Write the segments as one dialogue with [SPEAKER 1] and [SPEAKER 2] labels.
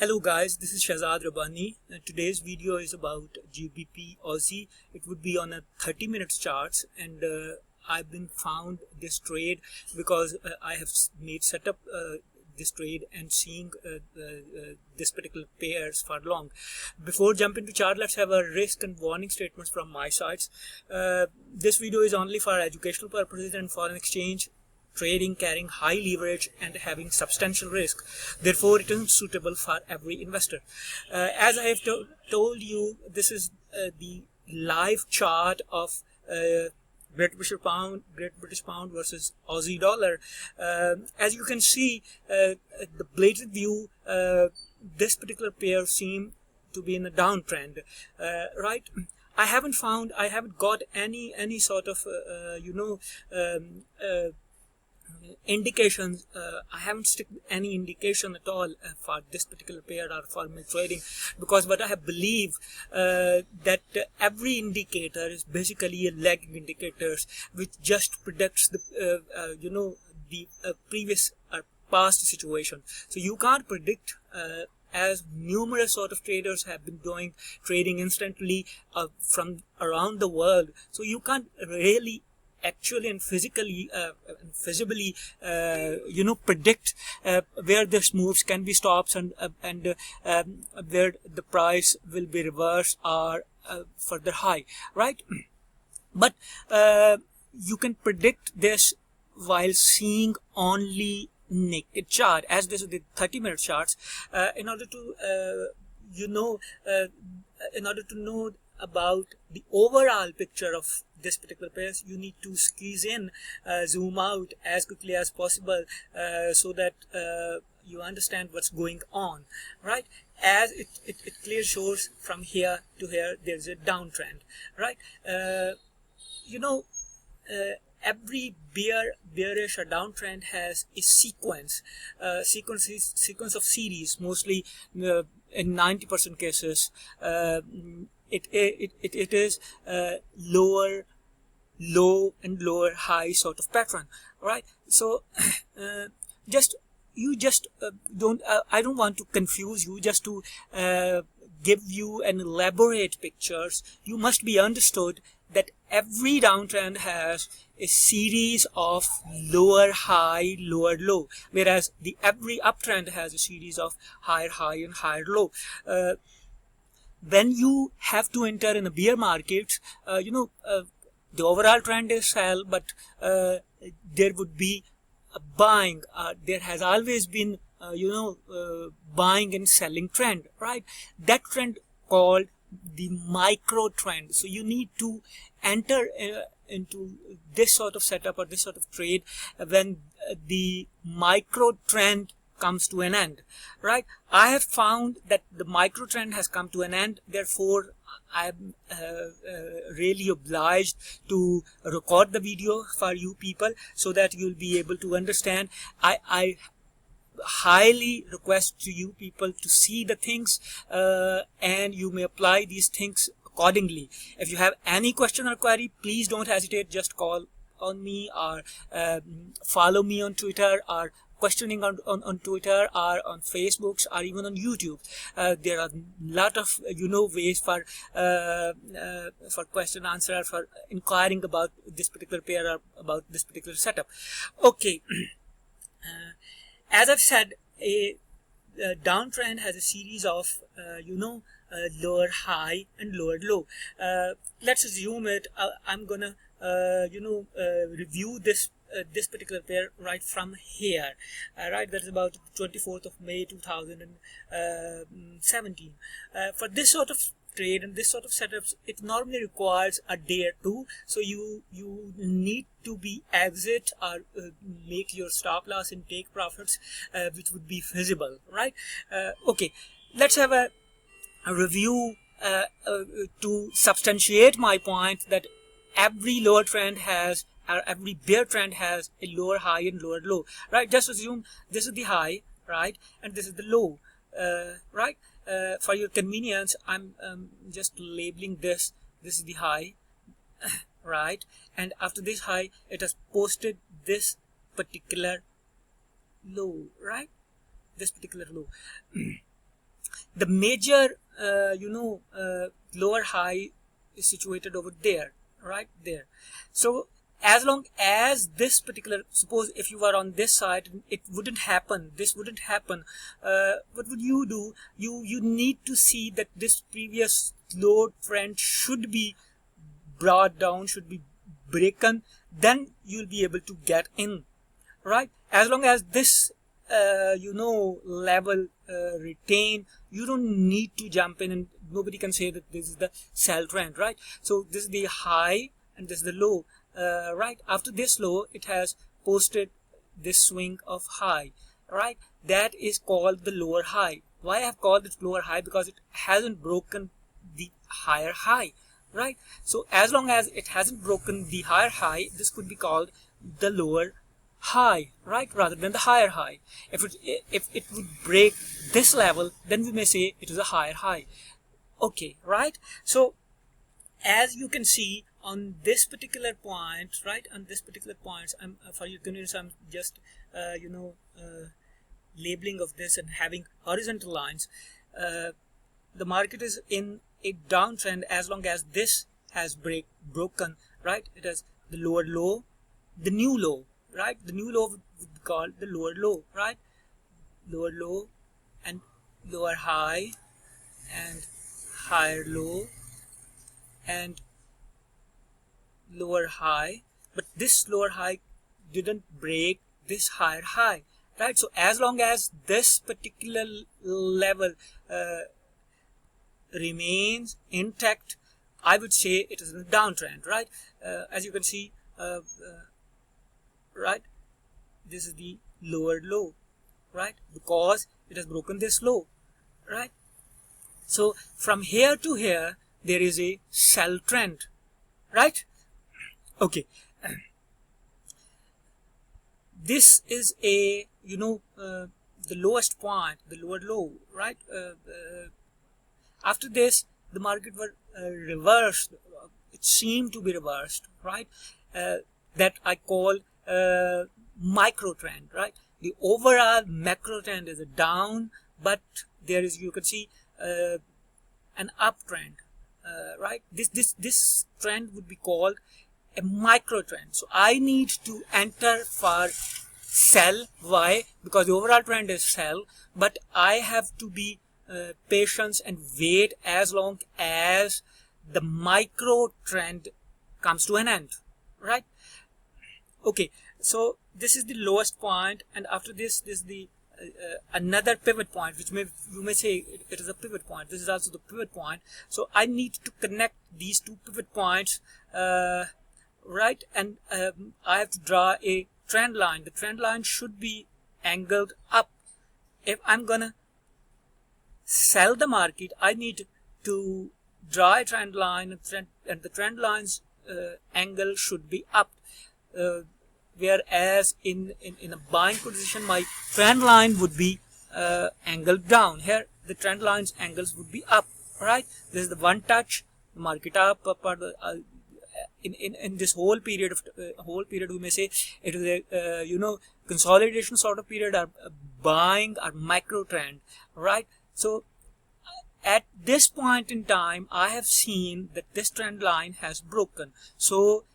[SPEAKER 1] Hello guys, this is Shahzad Rabbani and today's video is about gbpaud. It would be on a 30-minute charts, and I've been found this trade because I have made setup this trade and seeing this particular pairs for long. Before jumping to chart, let's have a risk and warning statements from my sides. This video is only for educational purposes and foreign exchange trading carrying high leverage and having substantial risk. Therefore, it isn't suitable for every investor. As I have told you, this is the live chart of Great British Pound versus Aussie dollar. As you can see, the blatant view, this particular pair seem to be in a downtrend, right? I haven't got any sort of indications. I haven't stick any indication at all for this particular pair or for my trading, because what I have believed that every indicator is basically a lagging indicators which just predicts the the previous or past situation. So you can't predict, as numerous sort of traders have been doing trading instantly from around the world. So you can't really actually and physically visibly predict where this moves can be stops and where the price will be reversed or further high, right? But you can predict this while seeing only naked chart, as this is the 30-minute charts. In order to know about the overall picture of this particular pairs, you need to squeeze in, zoom out as quickly as possible, so that you understand what's going on, right? As it clearly shows from here to here, there's a downtrend, right? Every bearish or downtrend has a sequence of series, mostly in 90% cases. It is lower low and lower high sort of pattern, right? So I don't want to confuse you, just to give you an elaborate pictures. You must be understood that every downtrend has a series of lower high, lower low, whereas every uptrend has a series of higher high and higher low. When you have to enter in a bear market, the overall trend is sell, but there would be a buying. There has always been buying and selling trend, right? That trend called the micro trend. So you need to enter into this sort of setup or this sort of trade when the micro trend comes to an end, right? I have found that the micro trend has come to an end. Therefore, I'm really obliged to record the video for you people so that you'll be able to understand. I highly request to you people to see the things, and you may apply these things accordingly. If you have any question or query, please don't hesitate. Just call on me or follow me on Twitter, or questioning on Twitter or on Facebook or even on YouTube. There are a lot of ways for question answer, for inquiring about this particular pair or about this particular setup. Okay. As I've said, a downtrend has a series of lower high and lower low. Let's assume it. I'm gonna review this particular pair right from here, right? That is about 24th of May 2017. For this sort of trade and this sort of setups, it normally requires a day or two, so you need to be exit or make your stop loss and take profits, which would be feasible, right? Okay, let's have a review to substantiate my point that every lower trend has, or every bear trend has, a lower high and lower low, right? Just assume this is the high, right, and this is the low, right? For your convenience, I'm just labeling this is the high, right? And after this high, it has posted this particular low, right? This particular low. the major lower high is situated over there, right there. So as long as this particular, suppose if you were on this side, it wouldn't happen, this wouldn't happen. What would you do? You need to see that this previous low trend should be brought down, should be broken, then you'll be able to get in, right? As long as this level retain, you don't need to jump in, and nobody can say that this is the sell trend, right? So this is the high and this is the low, right? After this low, it has posted this swing of high, right? That is called the lower high. Why I have called it lower high? Because it hasn't broken the higher high, right? So as long as it hasn't broken the higher high, this could be called the lower high, right, rather than the higher high. If it would break this level, then we may say it is a higher high. Okay, right? So as you can see on this particular point, right, on this particular point, I'm for your convenience, I'm just labeling of this and having horizontal lines. The market is in a downtrend as long as this has broken, right? It has the lower low, the new low, right? The new low would be called the lower low, right? Lower low and lower high and higher low and lower high, but this lower high didn't break this higher high, right? So as long as this particular level remains intact, I would say it is a downtrend, right? As you can see, right, this is the lower low, right, because it has broken this low, right? So from here to here there is a sell trend, right? Okay, this is a the lowest point, the lower low, right? After this the market were reversed, it seemed to be reversed, right? That I call micro trend, right? The overall macro trend is a down, but there is, you can see, an uptrend, right? This trend would be called a micro trend. So I need to enter for sell. Why? Because the overall trend is sell, but I have to be patient and wait as long as the micro trend comes to an end, right? Okay, so this is the lowest point, and after this is the another pivot point, which you may say it is a pivot point. This is also the pivot point. So I need to connect these two pivot points, right? And I have to draw a trend line. The trend line should be angled up. If I'm gonna sell the market, I need to draw a trend line, and the trend line's angle should be up. Whereas in a buying position, my trend line would be angled down. Here the trend line's angles would be up, right? This is the one touch, market up, in this whole period we may say it is a consolidation sort of period, or buying or micro trend, right? So at this point in time, I have seen that this trend line has broken. So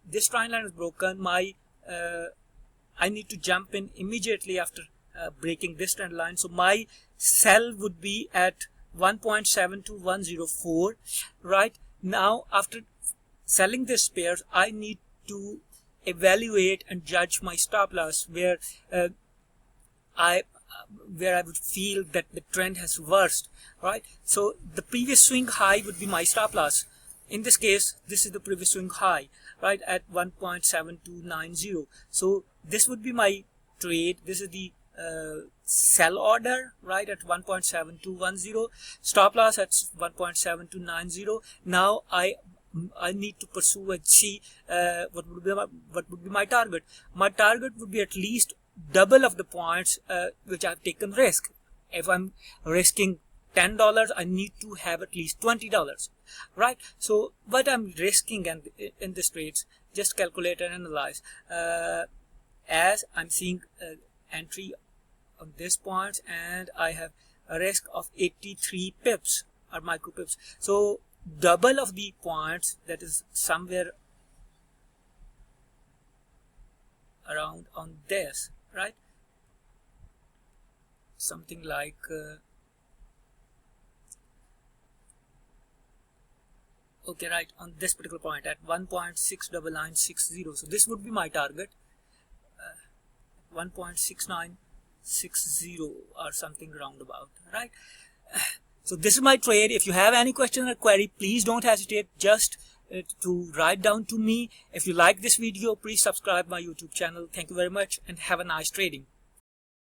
[SPEAKER 1] this trend line is broken. I need to jump in immediately after breaking this trend line. So my sell would be at 1.72104, right? Now after selling this pairs, I need to evaluate and judge my stop loss, where I would feel that the trend has reversed, right? So the previous swing high would be my stop loss. In this case, this is the previous swing high, right, at 1.7290. So this would be my trade. This is the sell order, right, at 1.7210. Stop loss at 1.7290. Now I need to pursue and see what would be my target. My target would be at least double of the points which I've taken risk. If I'm risking $10, I need to have at least $20, right? So what I'm risking in this trades, just calculate and analyze. As I'm seeing entry on this point, and I have a risk of 83 pips or micro pips. So double of the points, that is somewhere around on this, right? Something like okay, right, on this particular point at 1.69960. So this would be my target, 1.6960 or something roundabout, right? So this is my trade. If you have any question or query, please don't hesitate just to write down to me. If you like this video, please subscribe my YouTube channel. Thank you very much and have a nice trading.